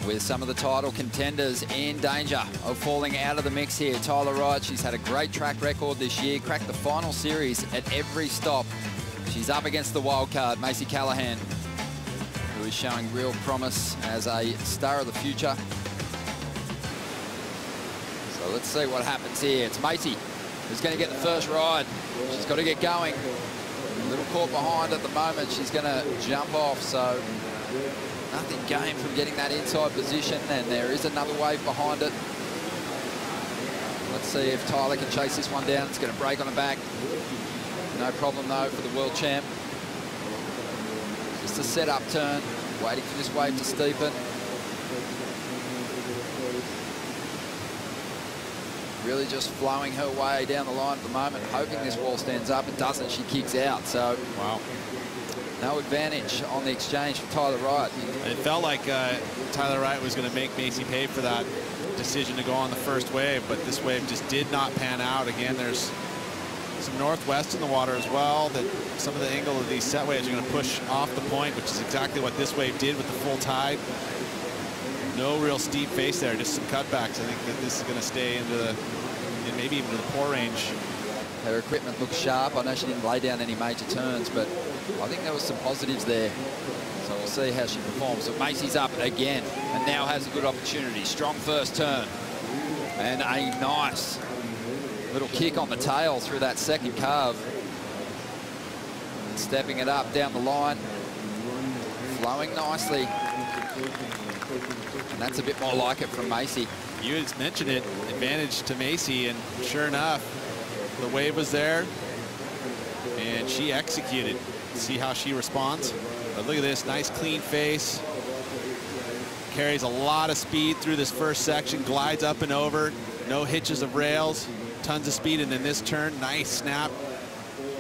with some of the title contenders in danger of falling out of the mix here. Tyler Wright, she's had a great track record this year, cracked the final series at every stop. She's up against the wild card, Macy Callaghan, who is showing real promise as a star of the future. So let's see what happens here. It's Macy who's going to get the first ride. She's got to get going. A little caught behind at the moment. She's going to jump off, so nothing gained from getting that inside position, and there is another wave behind it. Let's see if Tyler can chase this one down. It's going to break on the back. No problem, though, for the world champ. Just a set-up turn, waiting for this wave to steepen. Really just flowing her way down the line at the moment, hoping this wall stands up. It doesn't. She kicks out, so wow. No advantage on the exchange for Tyler Wright. It felt like Tyler Wright was going to make Macy pay for that decision to go on the first wave, but this wave just did not pan out. Again, there's some northwest in the water as well, that some of the angle of these set waves are going to push off the point, which is exactly what this wave did with the full tide. No real steep face there, just some cutbacks. I think that this is going to stay into the, maybe even to the poor range. Her equipment looks sharp. I know she didn't lay down any major turns, but I think there was some positives there. So we'll see how she performs. So Macy's up again and now has a good opportunity. Strong first turn. And a nice little kick on the tail through that second carve. Stepping it up down the line. Flowing nicely. And that's a bit more like it from Macy. You had mentioned it, advantage to Macy, and sure enough, the wave was there, and she executed. See how she responds. But look at this, nice clean face. Carries a lot of speed through this first section, glides up and over, no hitches of rails, tons of speed, and then this turn, nice snap.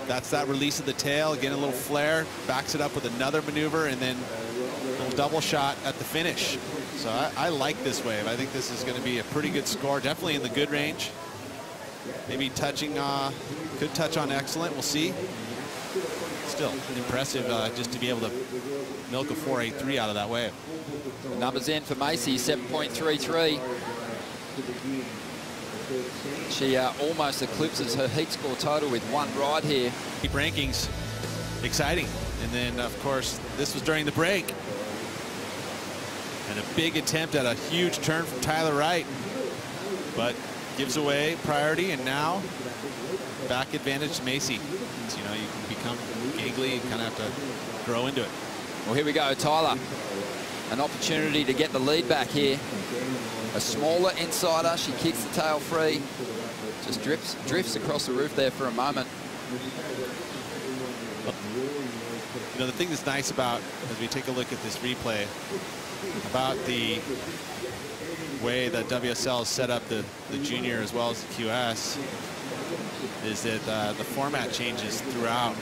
That's that release of the tail, again a little flare, backs it up with another maneuver, and then a little double shot at the finish. So I like this wave. I think this is going to be a pretty good score, definitely in the good range. Maybe touching, could touch on excellent, we'll see. Still impressive just to be able to milk a 4.83 out of that wave. The numbers in for Macy, 7.33. She almost eclipses her heat score total with one ride here. Deep rankings, exciting. And then, of course, this was during the break. And a big attempt at a huge turn from Tyler Wright. But gives away priority, and now back advantage to Macy. So, you know, you can become giggly, you kind of have to grow into it. Well, here we go, Tyler. An opportunity to get the lead back here. A smaller insider, she kicks the tail free. Just drifts across the roof there for a moment. You know, the thing that's nice about, as we take a look at this replay, about the way that WSL has set up the junior as well as the QS, is that the format changes throughout,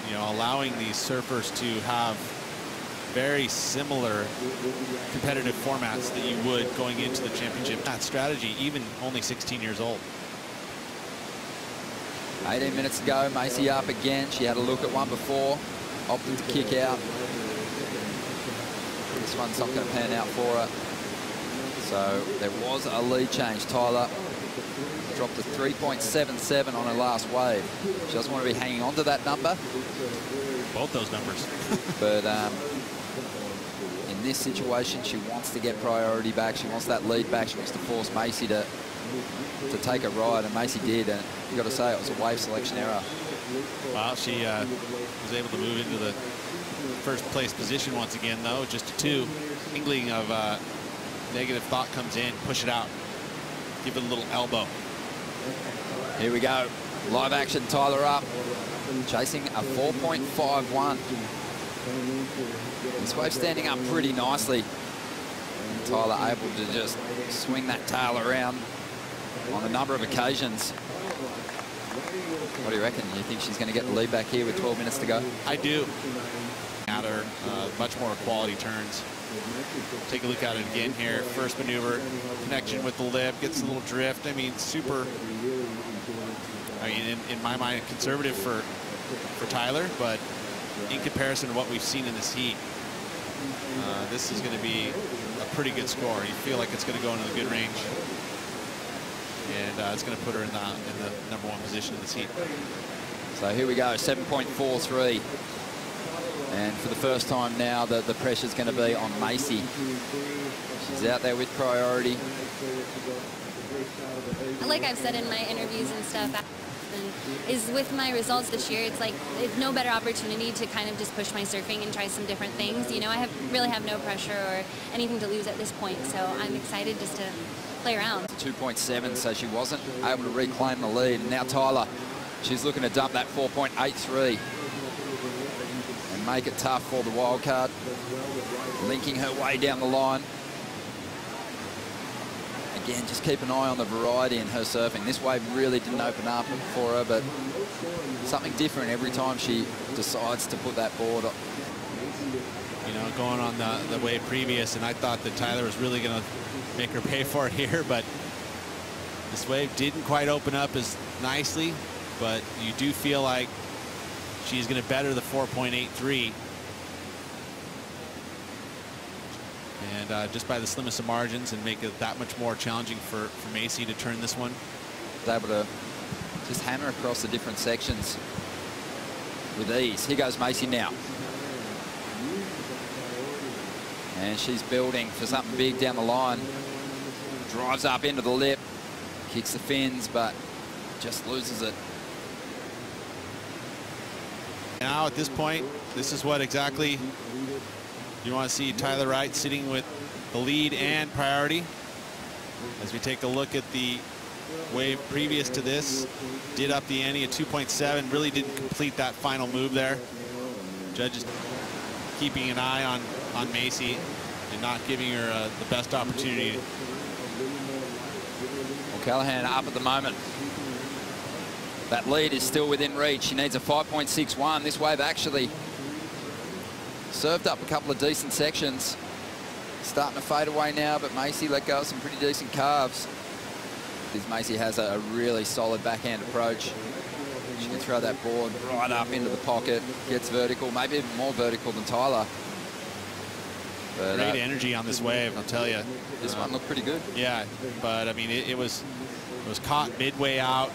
you know, allowing these surfers to have very similar competitive formats that you would going into the championship. That strategy, even only 16 years old. 18 minutes ago, Macy up again. She had a look at one before, opted to kick out. This one's not going to pan out for her. So there was a lead change. Tyler dropped to 3.77 on her last wave. She doesn't want to be hanging on to that number. Both those numbers. But in this situation, she wants to get priority back. She wants that lead back. She wants to force Macy to take a ride, and Macy did. And you've got to say it was a wave selection error. Well, she was able to move into the first place position once again, though, just a 2. Inkling of negative thought comes in, push it out, give it a little elbow. Here we go, live action. Tyler up, chasing a 4.51. This wave standing up pretty nicely. And Tyler able to just swing that tail around on a number of occasions. What do you reckon? You think she's going to get the lead back here with 12 minutes to go? I do. At her, much more quality turns. Take a look at it again here. First maneuver, connection with the lip, gets a little drift. I mean, super, I mean, in my mind, conservative for Tyler, but in comparison to what we've seen in this heat, this is going to be a pretty good score. You feel like it's going to go into the good range. And it's going to put her in the #1 position in the heat. So here we go, 7.43. And for the first time now, the pressure's going to be on Macy. She's out there with priority. Like I've said in my interviews and stuff, is with my results this year, it's like it's no better opportunity to kind of just push my surfing and try some different things. You know, I really have no pressure or anything to lose at this point, so I'm excited just to play around. 2.7, so she wasn't able to reclaim the lead. And now Tyler, she's looking to dump that 4.83 and make it tough for the wildcard, linking her way down the line. Again, just keep an eye on the variety in her surfing. This wave really didn't open up for her, but something different every time she decides to put that board up. You know, going on the wave previous, and I thought that Tyler was really going to make her pay for it here, but this wave didn't quite open up as nicely, but you do feel like she's going to better the 4.83. And just by the slimmest of margins, and make it that much more challenging for Macy to turn this one. Able to just hammer across the different sections with ease. Here goes Macy now. And she's building for something big down the line. Drives up into the lip, kicks the fins, but just loses it. Now at this point, this is what exactly you want to see Tyler Wright sitting with the lead and priority. As we take a look at the wave previous to this, did up the ante at 2.7, really didn't complete that final move there. Judges keeping an eye on Macy and not giving her the best opportunity. Well, Callaghan up at the moment. That lead is still within reach. She needs a 5.61. This wave actually served up a couple of decent sections. Starting to fade away now, but Macy let go of some pretty decent carves. Because Macy has a really solid backhand approach. She can throw that board right up into the pocket, gets vertical, maybe even more vertical than Tyler. But, great energy on this wave, I'll tell you. This one looked pretty good. Yeah, but I mean, it was caught midway out.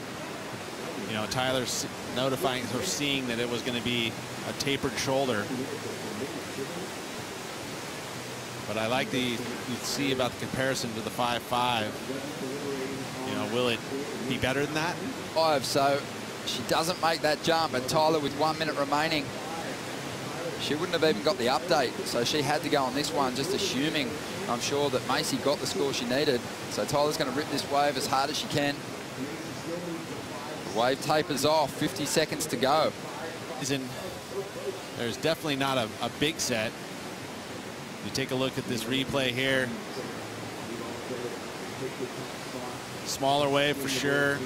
You know, Tyler's notifying her, seeing that it was going to be a tapered shoulder. But I like you see about the comparison to the 5.5. You know, will it be better than that? 5, so she doesn't make that jump, and Tyler with 1 minute remaining, she wouldn't have even got the update, so she had to go on this one, just assuming, I'm sure, that Macy got the score she needed. So Tyler's going to rip this wave as hard as she can. The wave tapers off, 50 seconds to go. There's definitely not a big set. You take a look at this replay here. Smaller wave for sure.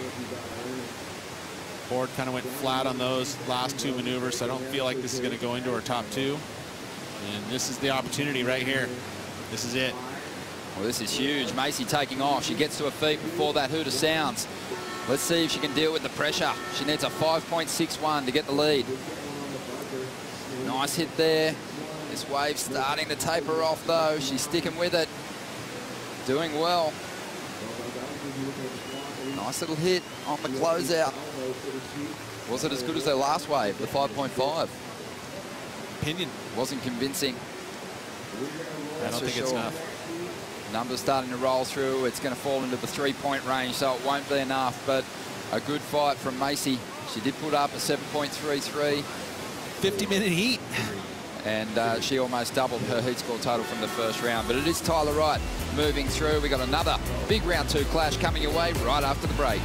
Board kind of went flat on those last 2 maneuvers, so I don't feel like this is going to go into our top 2. And this is the opportunity right here. This is it. Well, this is huge. Macy taking off. She gets to her feet before that hooter sounds. Let's see if she can deal with the pressure. She needs a 5.61 to get the lead. Nice hit there. This wave starting to taper off, though. She's sticking with it. Doing well. Nice little hit on the closeout. Was it as good as their last wave, the 5.5? Opinion. Wasn't convincing. I don't think it's enough. Numbers starting to roll through. It's going to fall into the 3-point range, so it won't be enough. But a good fight from Macy. She did put up a 7.33. 50-minute heat. And she almost doubled her heat score total from the first round. But it is Tyler Wright moving through. We got another big round 2 clash coming your way right after the break.